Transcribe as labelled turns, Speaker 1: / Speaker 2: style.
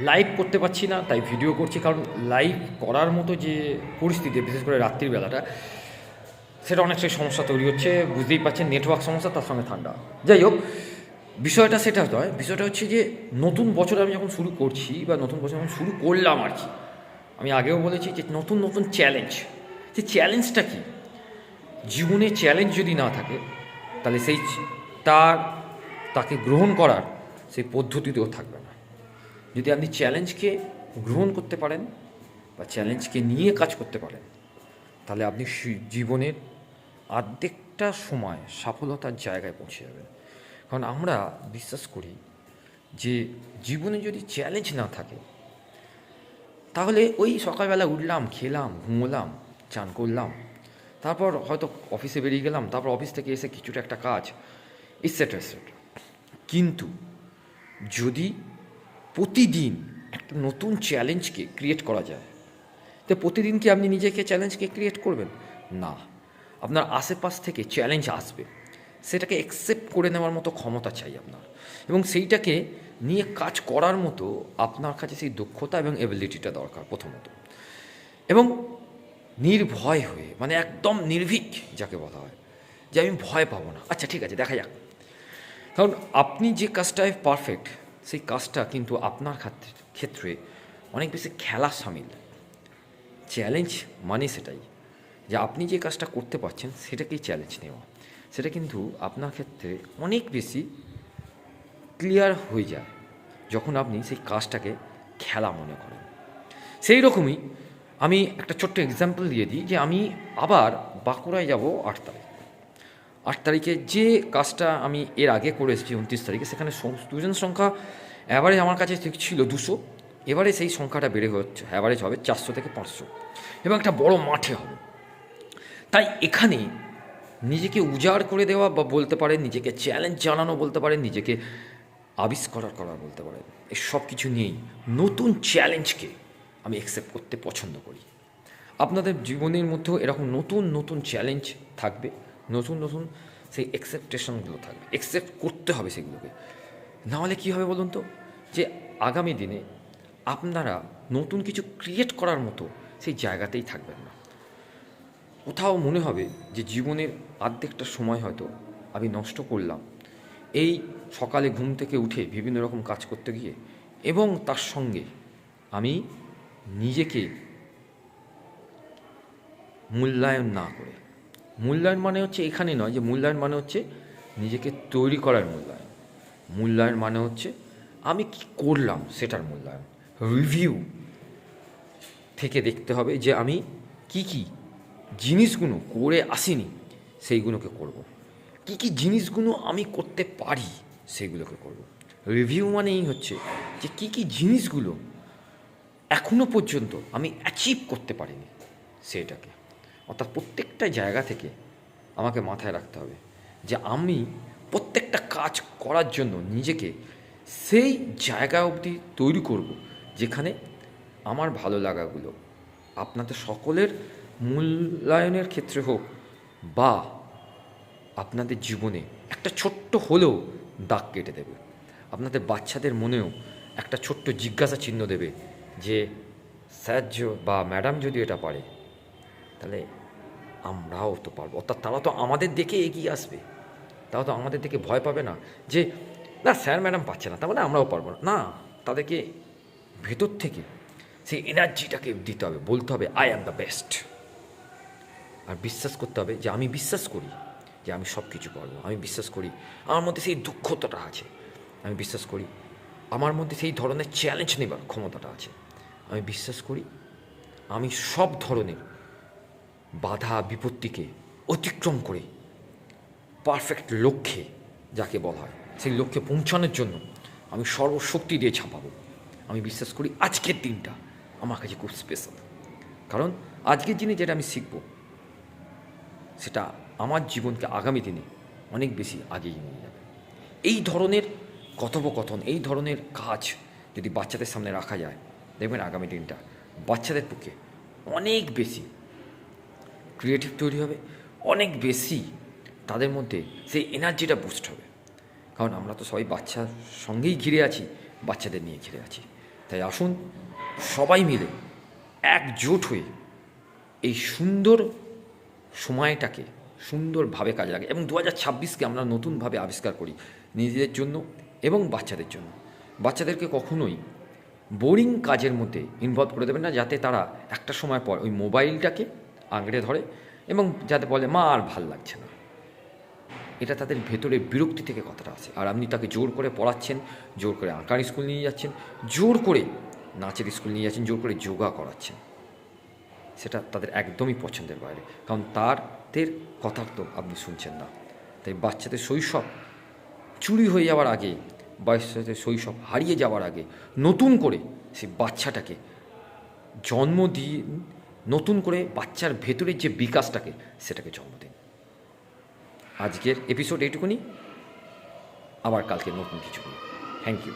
Speaker 1: Live করতে পারছি না, তাই ভিডিও করছি। কারণ লাইভ করার মতো যে পরিস্থিতি, বিশেষ করে রাত্রির বেলাটা, সেটা অনেকটাই সমস্যা তৈরি হচ্ছে। বুঝতেই পারছেন, নেটওয়ার্ক সমস্যা, তার সঙ্গে ঠান্ডা। যাই হোক, বিষয়টা সেটা নয়। বিষয়টা হচ্ছে যে নতুন বছর আমি যখন শুরু করছি, বা নতুন বছর যখন শুরু করলাম আর কি, আমি আগেও বলেছি যে নতুন নতুন চ্যালেঞ্জ, যে চ্যালেঞ্জটা কি, জীবনে চ্যালেঞ্জ যদি না থাকে তাহলে সেই তাকে গ্রহণ করার সেই পদ্ধতিতেও থাকবে না। যদি আপনি চ্যালেঞ্জকে গ্রহণ করতে পারেন বা চ্যালেঞ্জকে নিয়ে কাজ করতে পারেন, তাহলে আপনি জীবনের অর্ধেকটা সময় সফলতার জায়গায় পৌঁছে যাবেন। কারণ আমরা বিশ্বাস করি যে জীবনে যদি চ্যালেঞ্জ না থাকে, তাহলে ওই সকালবেলা উঠলাম, খেলাম, ঘুমোলাম, চান করলাম, তারপর হয়তো অফিসে বেরিয়ে গেলাম, তারপর অফিস থেকে এসে কিছুটা একটা কাজ, ইটসেট্রা ইটসেট্রা। কিন্তু যদি প্রতিদিন একটা নতুন চ্যালেঞ্জকে ক্রিয়েট করা যায়, তো প্রতিদিন কি আপনি নিজেকে চ্যালেঞ্জকে ক্রিয়েট করবেন? না, আপনার আশেপাশ থেকে চ্যালেঞ্জ আসবে, সেটাকে অ্যাকসেপ্ট করে নেওয়ার মতো ক্ষমতা চাই আপনার, এবং সেইটাকে নিয়ে কাজ করার মতো আপনার কাছে সেই দক্ষতা এবং এবিলিটিটা দরকার প্রথমত। এবং নির্ভয় হয়ে, মানে একদম নির্ভীক যাকে বলা হয়, যে আমি ভয় পাবো না, আচ্ছা ঠিক আছে দেখা যাক। কারণ আপনি যে কাজটায় পারফেক্ট, সেই কাজটা কিন্তু আপনার ক্ষেত্রে অনেক বেশি খেলা সামিল। চ্যালেঞ্জ মানে সেটাই, যে আপনি যে কাজটা করতে পারছেন সেটাকেই চ্যালেঞ্জ নেওয়া, সেটা কিন্তু আপনার ক্ষেত্রে অনেক বেশি ক্লিয়ার হয়ে যায় যখন আপনি সেই কাজটাকে খেলা মনে করেন। সেই রকমই আমি একটা ছোট্ট এক্সাম্পল দিয়ে দিই, যে আমি আবার বাঁকুড়ায় যাব 8 তারিখে। যে কাজটা আমি এর আগে করে এসেছি 29 তারিখে, সেখানে স্টুডেন্ট সংখ্যা অ্যাভারেজ আমার কাছে ছিল 200, এবারে সেই সংখ্যাটা বেড়ে হচ্ছে, অ্যাভারেজ হবে 400 থেকে 500, এবং একটা বড় মাঠে হবে। তাই এখানে নিজেকে উজাড় করে দেওয়া, বা বলতে পারেন নিজেকে চ্যালেঞ্জ জানানো, বলতে পারেন নিজেকে আবিষ্কার করা বলতে পারেন, এই সব কিছু নিয়েই নতুন চ্যালেঞ্জকে আমি অ্যাকসেপ্ট করতে পছন্দ করি। আপনাদের জীবনের মধ্যেও এরকম নতুন নতুন চ্যালেঞ্জ থাকবে, নতুন নতুন সেই অ্যাকসেপ্টেশনগুলো থাকবে, অ্যাকসেপ্ট করতে হবে সেগুলোকে। নাহলে কী হবে বলুন তো, যে আগামী দিনে আপনারা নতুন কিছু ক্রিয়েট করার মতো সেই জায়গাতেই থাকবেন না। কোথাও মনে হবে যে জীবনের অর্ধেকটা সময় হয়তো আমি নষ্ট করলাম এই সকালে ঘুম থেকে উঠে বিভিন্ন রকম কাজ করতে গিয়ে, এবং তার সঙ্গে আমি নিজেকে মূল্যায়ন না করে। মূল্যায়ন মানে হচ্ছে এখানে নয়, যে মূল্যায়ন মানে হচ্ছে নিজেকে তৈরি করার মূল্যায়ন। মূল্যায়ন মানে হচ্ছে আমি কি করলাম সেটার মূল্যায়ন। রিভিউ থেকে দেখতে হবে যে আমি কি কি জিনিসগুলো করে আসিনি, সেইগুলোকে করব। কি কি জিনিসগুলো আমি করতে পারি সেইগুলোকে করব। রিভিউ মানেই হচ্ছে যে কি কি জিনিসগুলো এখনও পর্যন্ত আমি অ্যাচিভ করতে পারিনি সেটাকে। অর্থাৎ প্রত্যেকটা জায়গা থেকে আমাকে মাথায় রাখতে হবে যে আমি প্রত্যেকটা কাজ করার জন্য নিজেকে সেই জায়গা অবধি তৈরি করব, যেখানে আমার ভালো লাগাগুলো আপনাদের সকলের মূল্যায়নের ক্ষেত্রে হোক, বা আপনাদের জীবনে একটা ছোট্ট হলেও দাগ কেটে দেবে। আপনাদের বাচ্চাদের মনেও একটা ছোট্ট জিজ্ঞাসা চিহ্ন দেবে, যে স্যার বা ম্যাডাম যদি এটা পারে, তাহলে আমরাও তো পারবো। অর্থাৎ তারা তো আমাদের দেখে এগিয়ে আসবে, তারা তো আমাদের দেখে ভয় পাবে না যে না স্যার ম্যাডাম পাচ্ছে না, তার মানে আমরাও পারবো না। না, তাদেরকে ভেতর থেকে সেই এনার্জিটাকে দিতে হবে, বলতে হবে আই অ্যাম দ্য বেস্ট। আর বিশ্বাস করতে হবে যে আমি বিশ্বাস করি যে আমি সব কিছু পারবো। আমি বিশ্বাস করি আমার মধ্যে সেই দক্ষতাটা আছে। আমি বিশ্বাস করি আমার মধ্যে সেই ধরনের চ্যালেঞ্জ নেবার ক্ষমতাটা আছে। আমি বিশ্বাস করি আমি সব ধরনের বাধা বিপত্তিকে অতিক্রম করে পারফেক্ট লক্ষ্যে, যাকে বলা হয় সেই লক্ষ্যে পৌঁছানোর জন্য আমি সর্বশক্তি দিয়ে ঝাঁপাবো। আমি বিশ্বাস করি আজকের দিনটা আমার কাছে খুব স্পেশাল, কারণ আজকের দিনে যেটা আমি শিখব সেটা আমার জীবনকে আগামী দিনে অনেক বেশি আগিয়ে নিয়ে যাবে। এই ধরনের কথোপকথন, এই ধরনের কাজ যদি বাচ্চাদের সামনে রাখা যায়, দেখবেন আগামী দিনটা বাচ্চাদের পক্ষে অনেক বেশি ক্রিয়েটিভ তৈরি হবে, অনেক বেশি তাদের মধ্যে সেই এনার্জিটা বুস্ট হবে। কারণ আমরা তো সবাই বাচ্চার সঙ্গেই ঘিরে আছি, বাচ্চাদের নিয়ে ঘিরে আছি। তাই আসুন সবাই মিলে একজোট হয়ে এই সুন্দর সময়টাকে সুন্দরভাবে কাজে লাগে এবং 2026কে আমরা নতুনভাবে আবিষ্কার করি নিজেদের জন্য এবং বাচ্চাদের জন্য। বাচ্চাদেরকে কখনোই বোরিং কাজের মধ্যে ইনভলভ করে দেবেন না, যাতে তারা একটা সময় পর ওই মোবাইলটাকে আঁকড়ে ধরে এবং যাতে বলে মা আর ভাল লাগছে না। এটা তাদের ভেতরে বিরক্তি থেকে কথাটা আসে। আর আপনি তাকে জোর করে পড়াচ্ছেন, জোর করে আঁকার স্কুল নিয়ে যাচ্ছেন, জোর করে নাচের স্কুল নিয়ে যাচ্ছেন, জোর করে যোগা করাচ্ছেন, সেটা তাদের একদমই পছন্দের বাইরে, কারণ তাদের কথা তো আপনি শুনছেন না। তাই বাচ্চাদের শৈশব চুরি হয়ে যাওয়ার আগে, বাচ্চাদের শৈশব হারিয়ে যাওয়ার আগে নতুন করে সেই বাচ্চাটাকে জন্ম দিয়ে নতুন করে বাচ্চার ভেতরের যে বিকাশটাকে সেটাকে জন্ম দিন। আজকের এপিসোড এইটুকুনি, আবার কালকে নতুন কিছু নিয়ে। Thank you.